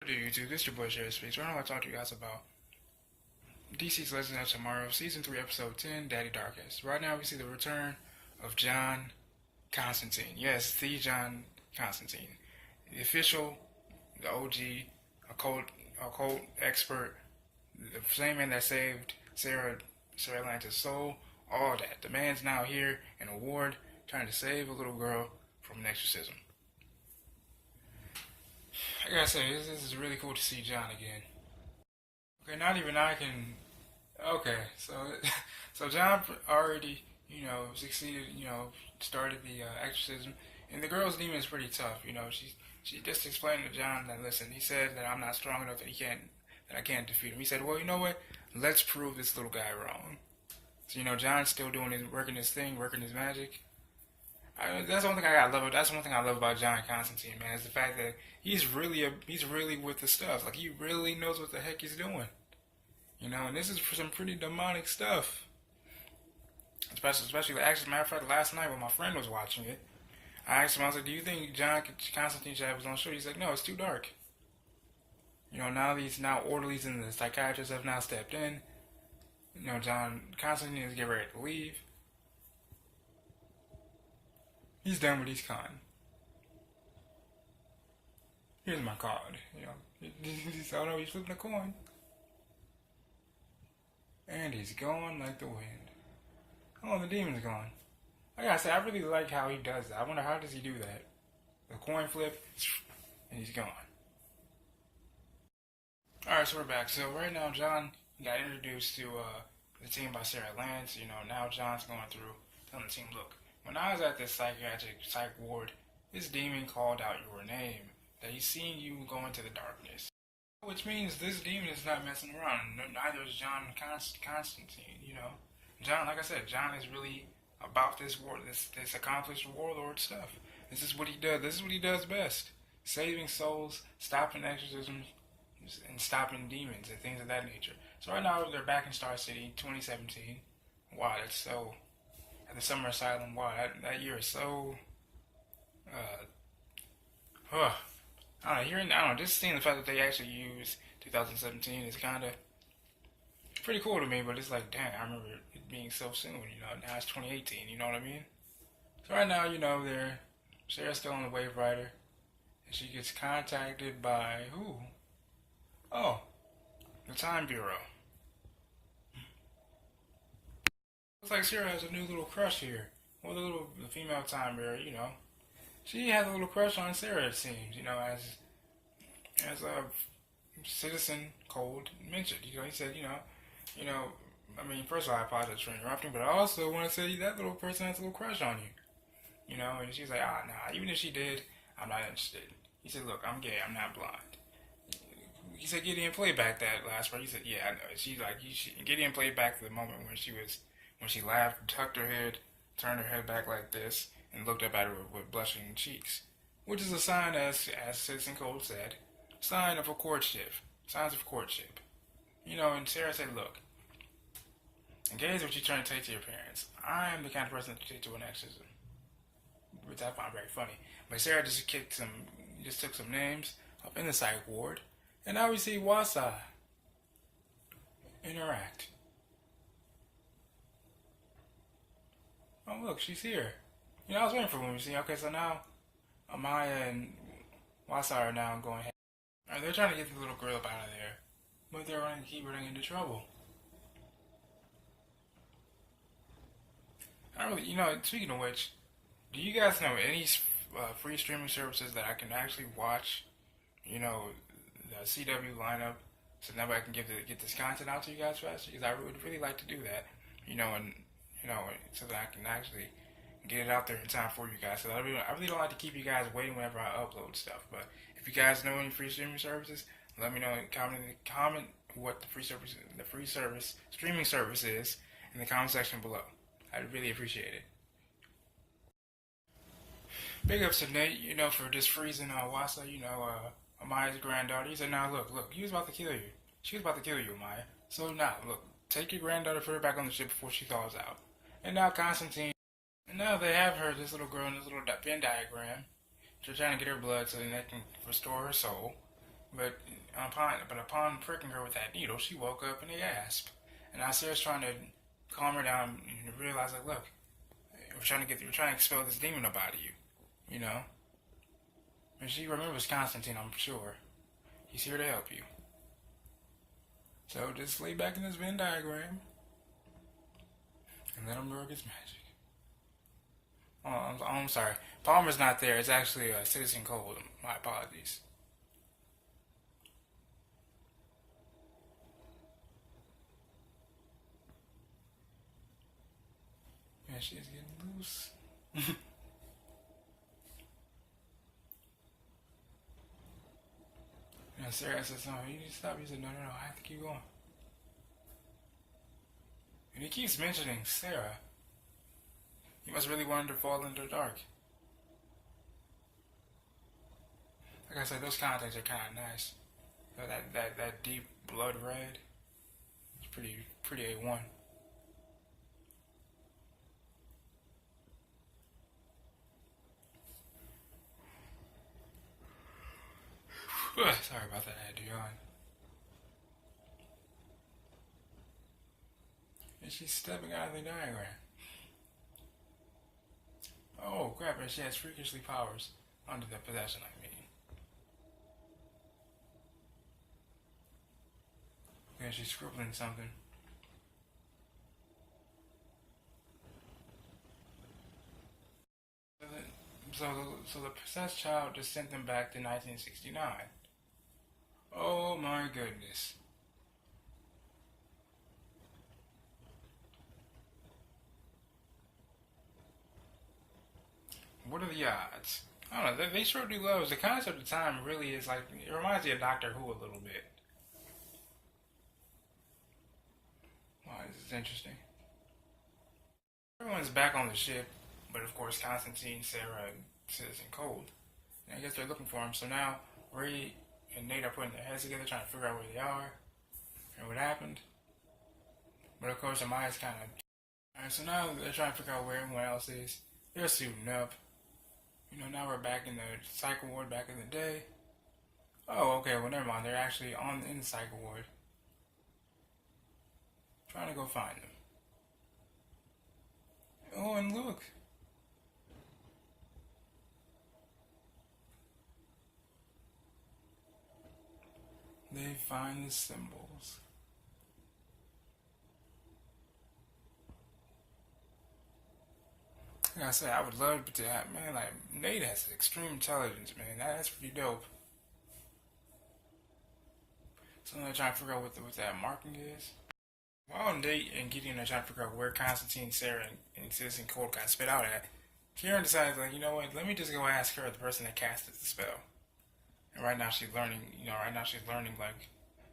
Hey YouTube, this is your boy Sherry Speaks. Right now I want to talk to you guys about DC's Legends of Tomorrow, Season 3, Episode 10, Daddy Darkest. Right now we see the return of John Constantine. Yes, the John Constantine. The official, the OG, occult expert, the same man that saved Sarah Atlanta's soul, all that. The man's now here in a ward trying to save a little girl from an exorcism. I gotta say, this is really cool to see John again. Okay, not even I can. Okay, so so John already, succeeded. Started the exorcism, and the girl's demon is pretty tough. She just explained to John that listen, he said that I'm not strong enough that I can't defeat him. He said, well, you know what? Let's prove this little guy wrong. So John's still working his thing, working his magic. That's one thing I love. That's one thing I love about John Constantine, man, is the fact that he's really with the stuff. Like he really knows what the heck he's doing. And this is for some pretty demonic stuff. Especially, actually, matter of fact, last night when my friend was watching it, I asked him, I was like, "Do you think John Constantine should have his own show?" He's like, "No, it's too dark." Now orderlies and the psychiatrists have now stepped in. John Constantine is getting ready to leave. He's done with his con. Here's my card. Oh no, he's flipping a coin. And he's gone like the wind. Oh, the demon's gone. I gotta say, I really like how he does that. I wonder how does he do that? The coin flip, and he's gone. Alright, so we're back. So right now, John got introduced to the team by Sarah Lance. Now John's going through telling the team, look, when I was at this psychiatric psych ward, this demon called out your name, that he's seeing you go into the darkness. Which means this demon is not messing around. Neither is John Constantine, John, like I said, John is really about this accomplished warlord stuff. This is what he does. This is what he does best. Saving souls, stopping exorcisms, and stopping demons and things of that nature. So right now they're back in Star City, 2017. Wow, that's so... At the Summer Asylum, wow, that year is so... I don't know, just seeing the fact that they actually used 2017 is kind of pretty cool to me, but it's like, dang, I remember it being so soon, now it's 2018, you know what I mean? So right now, Sarah's still on the Wave Rider, and she gets contacted by who? Oh, the Time Bureau. Looks like Sarah has a new little crush here. Well, the female Time Bureau, she has a little crush on Sarah, it seems, as a Citizen Cold mentioned. He said, first of all, I apologize for interrupting, but I also want to say that little person has a little crush on you. And she's like, nah, even if she did, I'm not interested. He said, look, I'm gay, I'm not blind. He said, Gideon, play back that last part. He said, yeah, I know. Gideon played back the moment when she laughed, tucked her head, turned her head back like this, and looked up at her with blushing cheeks, which is a sign, as Citizen Cole said, sign of a courtship, signs of courtship. And Sarah said, look, engage what you're trying to take to your parents. I am the kind of person to take to an exorcism, which I find very funny. But Sarah just took some names up in the psych ward, and now we see Kuasa interact. Oh, look, she's here. I was waiting for when we see. Okay, so now Amaya and Kuasa are now going ahead. They're trying to get the little girl up out of there, but they're going to keep running into trouble. Speaking of which, do you guys know any free streaming services that I can actually watch, the CW lineup, so that way I can get this content out to you guys faster? Because I would really like to do that, so that I can actually get it out there in time for you guys. So I really don't like to keep you guys waiting whenever I upload stuff. But if you guys know any free streaming services, let me know. Comment what the free streaming service is in the comment section below. I'd really appreciate it. Big ups to Nate, for just freezing Kuasa, Amaya's granddaughter. He said, now look, he was about to kill you. She was about to kill you, Amaya. So now, look, take your granddaughter, put her back on the ship before she thaws out. And now Constantine, and now they have her, this little girl, in this little Venn diagram. They're trying to get her blood so then they can restore her soul. Upon pricking her with that needle, she woke up in a gasp. And now Sarah's trying to calm her down and realize, like, look, we're trying to expel this demon up out of you, you know. And she remembers Constantine, I'm sure. He's here to help you. So just lay back in this Venn diagram and let him work his magic. I'm sorry. Palmer's not there. It's actually Citizen Cold. My apologies. Yeah, she's getting loose. And Sarah says, "No, you need to stop." He said, "No, I have to keep going." And he keeps mentioning Sarah. He must really want her to fall into the dark. Like I said, those contacts are kind of nice. That deep blood red. It's pretty A1. Sorry about that, I had to yawn. And she's stepping out of the diagram. Oh crap, and she has freakishly powers under the possession, I mean. Yeah, she's scribbling something. So the possessed child just sent them back to 1969. Oh my goodness. What are the odds? I don't know. They sure do love the concept of time. Really is like it reminds me of Doctor Who a little bit. Wow, this is interesting. Everyone's back on the ship, but of course Constantine, Sarah, and Citizen Cold. And I guess they're looking for him. So now Ray and Nate are putting their heads together, trying to figure out where they are and what happened. But of course, Amaya's kind of. Alright, so now they're trying to figure out where everyone else is. They're suiting up. Now we're back in the psych ward back in the day. Oh, okay, well, never mind. They're actually in the psych ward. Trying to go find them. Oh, and look. They find the symbols. Like I said, I would love to have, man, like, Nate has extreme intelligence, man. That's pretty dope. So they're trying to figure out what that marking is. While Nate and Gideon are trying to figure out where Constantine, Sarah, and Citizen Cold got spit out at, Kieran decides, like, you know what, let me just go ask her, the person that casted the spell. And right now she's learning, like,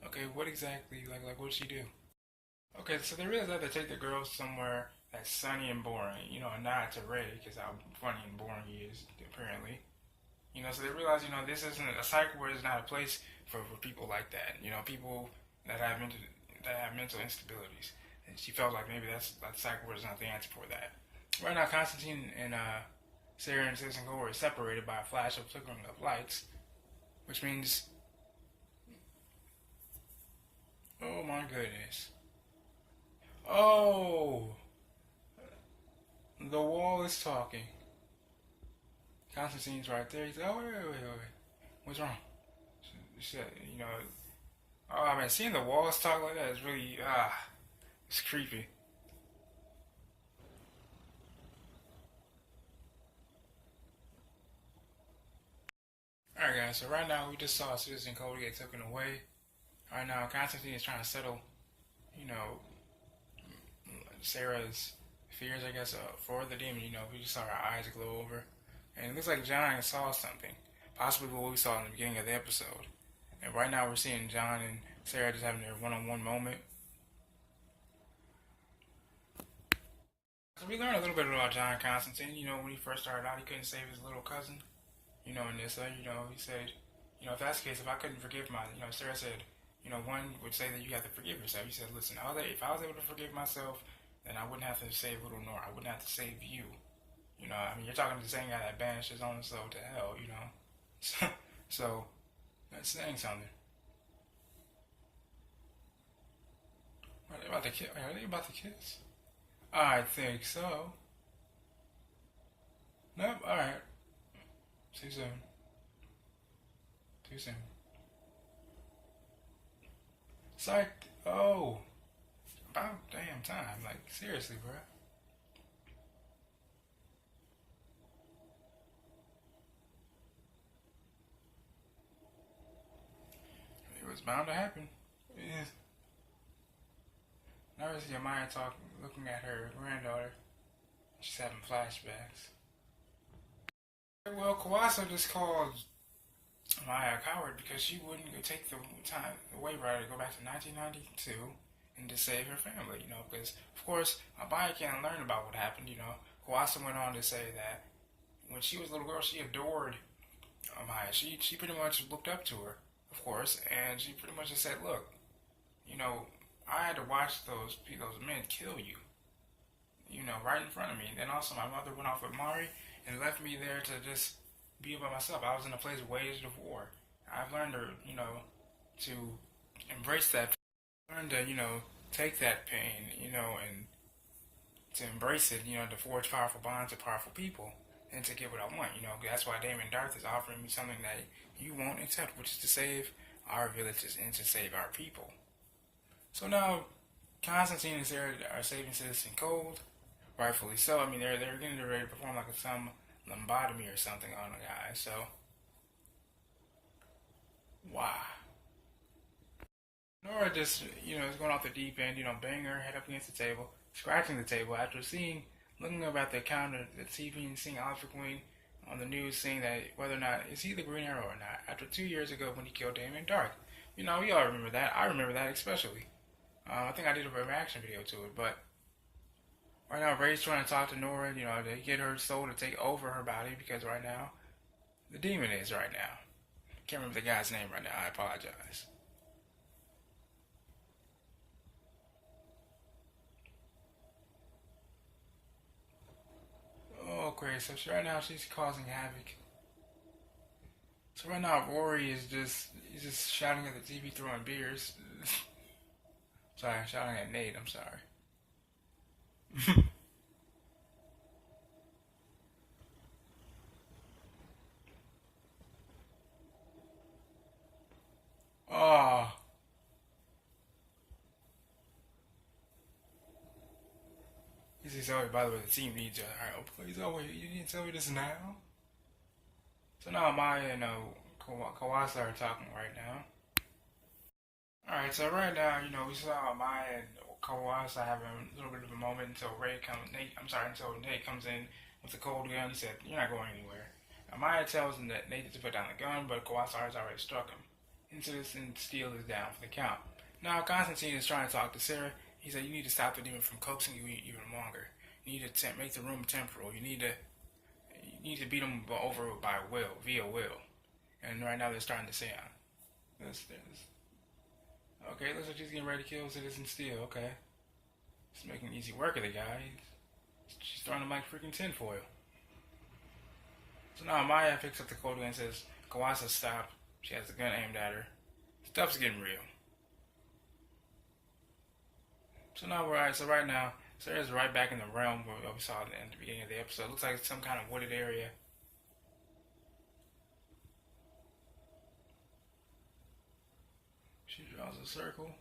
okay, what exactly, like, what did she do? Okay, so they realize that they take the girls somewhere that's sunny and boring, a nod to Ray, because how funny and boring he is, apparently. So they realize, this isn't, a psych ward is not a place for people like that, people that have mental instabilities. And she felt like maybe that psych ward is not the answer for that. Right now, Constantine and Sarah and Citizen Cole are separated by a flash of flickering of lights, which means, oh my goodness. Oh! The wall is talking. Constantine's right there. He's like, oh, wait. What's wrong? She said, oh, man, seeing the walls talk like that is really, it's creepy. Alright, guys, so right now we just saw Citizen Cody get taken away. Right now, Constantine is trying to settle, you know, Sarah's fears, I guess, for the demon. We just saw her eyes glow over. And it looks like John saw something, possibly what we saw in the beginning of the episode. And right now we're seeing John and Sarah just having their one-on-one moment. So we learned a little bit about John Constantine. When he first started out, he couldn't save his little cousin. Nissa, he said, if that's the case, if I couldn't forgive Sarah said, one would say that you have to forgive yourself. He said, listen, if I was able to forgive myself, then I wouldn't have to save little Nora. I wouldn't have to save you. You're talking to the same guy that banished his own soul to hell, So That's saying something. Are they about to kiss? Are they about to kiss? I think so. Nope. All right. Too soon. Too soon. Psych. Oh, about damn time. Like seriously, bro. It was bound to happen. Yeah. Now I see Amaya talking, looking at her granddaughter. She's having flashbacks. Well, Kuasa just called Amaya a coward because she wouldn't go take the time, the waiver to go back to 1992 and to save her family. Because of course Amaya can't learn about what happened. Kuasa went on to say that when she was a little girl, she adored Amaya. She pretty much looked up to her, of course, and she pretty much just said, "Look, you know, I had to watch those men kill you, right in front of me. And then also my mother went off with Mari and left me there to just be by myself. I was in a place waged of war. I've learned to embrace that. Learned to, take that pain, and to embrace it, to forge powerful bonds with powerful people and to get what I want. That's why Damon Darth is offering me something that you won't accept, which is to save our villages and to save our people. So now Constantine and Sarah are saving Citizen Cold, rightfully so. I mean, they're getting ready to perform like some lobotomy or something on a guy. So, wow. Nora just, is going off the deep end, banging her head up against the table, scratching the table after looking up at the counter, the TV, and seeing Oliver Queen on the news saying that whether or not, is he the Green Arrow or not, after 2 years ago when he killed Damon Dark. We all remember that. I remember that especially. I think I did a reaction video to it, but right now Ray's trying to talk to Nora, to get her soul to take over her body because right now, the demon is right now. Can't remember the guy's name right now, I apologize. Oh, great. So right now she's causing havoc. So right now Rory he's just shouting at the TV, throwing beers. Sorry, shouting at Nate, I'm sorry. Oh, he says, oh, by the way, the team needs your help. Please, oh, wait, you didn't tell me this now? So now Maya and Kuasa are talking right now. Alright, so right now, we saw Maya and Kuasa having a little bit of a moment until Nate comes in with the cold gun. He said, you're not going anywhere. Maya tells him that Nate to put down the gun, but Kuasa has already struck him. And Steel is down for the count. Now Constantine is trying to talk to Sarah. He said, you need to stop the demon from coaxing you even longer. You need to make the room temporal. You need to beat them over via will. And right now they're starting to say this. Okay, looks like she's getting ready to kill Citizen Steel. Okay. She's making easy work of the guy. She's throwing him like freaking tinfoil. So now Maya picks up the cold gun and says, Kuasa, stop. She has the gun aimed at her. Stuff's getting real. So right now, Sarah's right back in the realm where we saw in the beginning of the episode. It looks like it's some kind of wooded area. She draws a circle.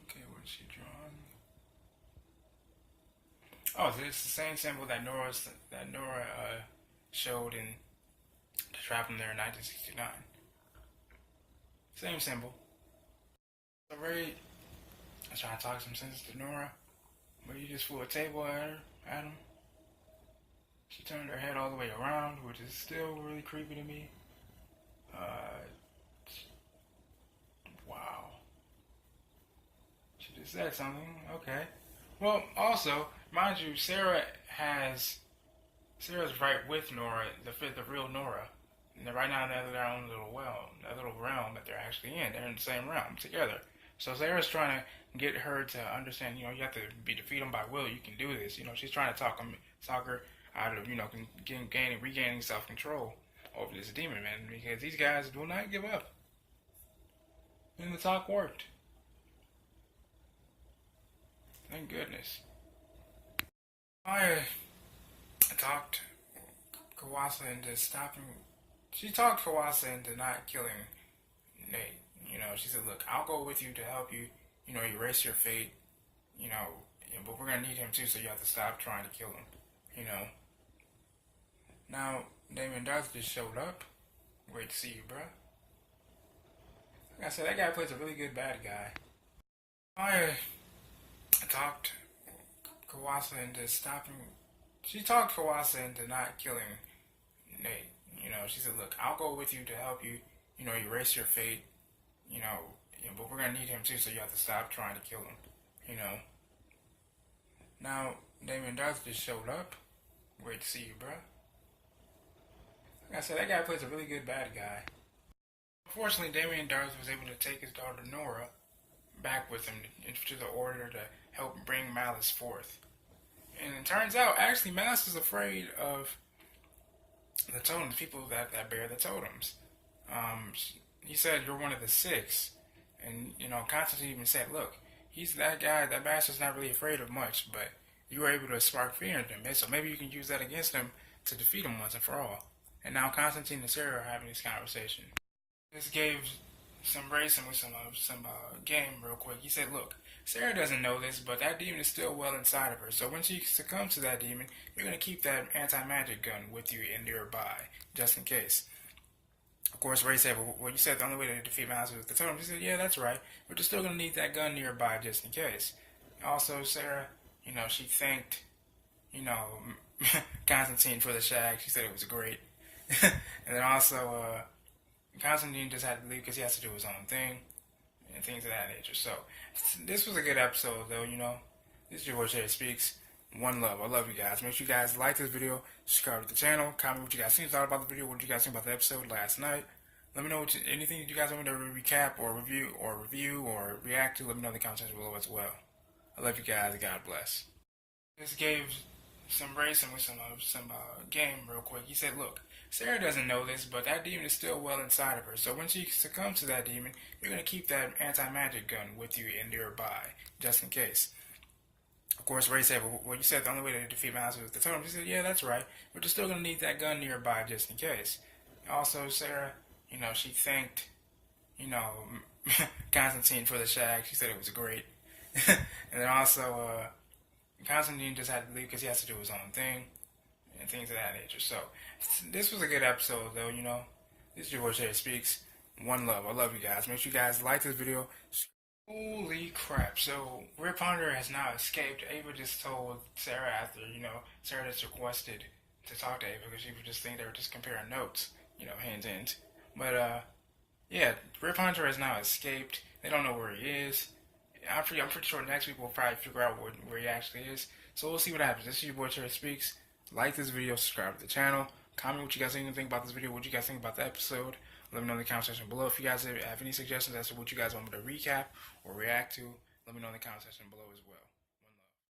Okay, what is she drawing? Oh, so it's the same symbol that Nora showed in the trap from there in 1969. Same symbol. So Ray is trying to talk some sense to Nora, but he just threw a table at him. She turned her head all the way around, which is still really creepy to me. Wow. She just said something. Okay. Well, also, mind you, Sarah's right with Nora, the real Nora. And right now they're in their own little realm that they're actually in. They're in the same realm together. So Sarah's trying to get her to understand, you have to defeat them by will. You can do this. She's trying to talk her out of, regaining self-control over this demon, man, because these guys will not give up. And the talk worked. Thank goodness. I talked Kuasa into stopping. She talked Kuasa into not killing Nate. She said, "Look, I'll go with you to help you. Erase your fate. But we're gonna need him too, so you have to stop trying to kill him. Now, Damon Darth just showed up. Great to see you, bro. Like I said, that guy plays a really good bad guy. I talked Kuasa into stopping. She talked Kuasa into not killing Nate. She said, "Look, I'll go with you to help you. Erase your fate. But we're gonna need him too, so you have to stop trying to kill him. Now, Damon Darth just showed up. Great to see you, bro. Like I said, that guy plays a really good bad guy. Unfortunately, Damien Darth was able to take his daughter Nora back with him to the order to help bring Malice forth. And it turns out, actually, Malice is afraid of the totems, people that bear the totems. He said, "You're one of the six." And, Constantine even said, "Look, he's that guy, that bastard's not really afraid of much, but you were able to spark fear in him. So maybe you can use that against him to defeat him once and for all." And now Constantine and Sarah are having this conversation. This gave some racing with some game real quick. He said, "Look, Sarah doesn't know this, but that demon is still well inside of her. So when she succumbs to that demon, you're going to keep that anti-magic gun with you in nearby, just in case." Of course, Ray said, "Well, you said the only way to defeat Malice was the totem." He said, "Yeah, that's right. But you're still going to need that gun nearby just in case." Also, Sarah, she thanked, Constantine for the shag. She said it was great. And then also, Constantine just had to leave because he has to do his own thing and things of that nature. So, this was a good episode, though, This is your boy Jay Speaks. One love. I love you guys. Make sure you guys like this video, subscribe to the channel, comment what you guys thought about the video, what you guys think about the episode last night. Let me know anything that you guys want me to recap or review or react to. Let me know in the comment section below as well. I love you guys. God bless. This gave some racing with some game real quick. He said, "Look, Sarah doesn't know this, but that demon is still well inside of her. So when she succumbs to that demon, you're going to keep that anti-magic gun with you in nearby, just in case." Of course, Ray said, "Well, you said the only way to defeat Malice was the totem." He said, "Yeah, that's right. But you're still going to need that gun nearby just in case." Also, Sarah, she thanked, Constantine for the shag. She said it was great. And then also, Constantine just had to leave because he has to do his own thing and things of that nature. So, this was a good episode, though, This is your boy Jay Speaks. One love. I love you guys. Make sure you guys like this video. Holy crap. So, Rip Hunter has now escaped. Ava just told Sarah after, Sarah just requested to talk to Ava because she would just think they were just comparing notes, hands. But, yeah, Rip Hunter has now escaped. They don't know where he is. I'm pretty sure next week we'll probably figure out where he actually is. So we'll see what happens. This is your boy Cherry Speaks. Like this video, subscribe to the channel. Comment what you guys think about this video, what you guys think about the episode. Let me know in the comment section below. If you guys have any suggestions as to what you guys want me to recap or react to, let me know in the comment section below as well.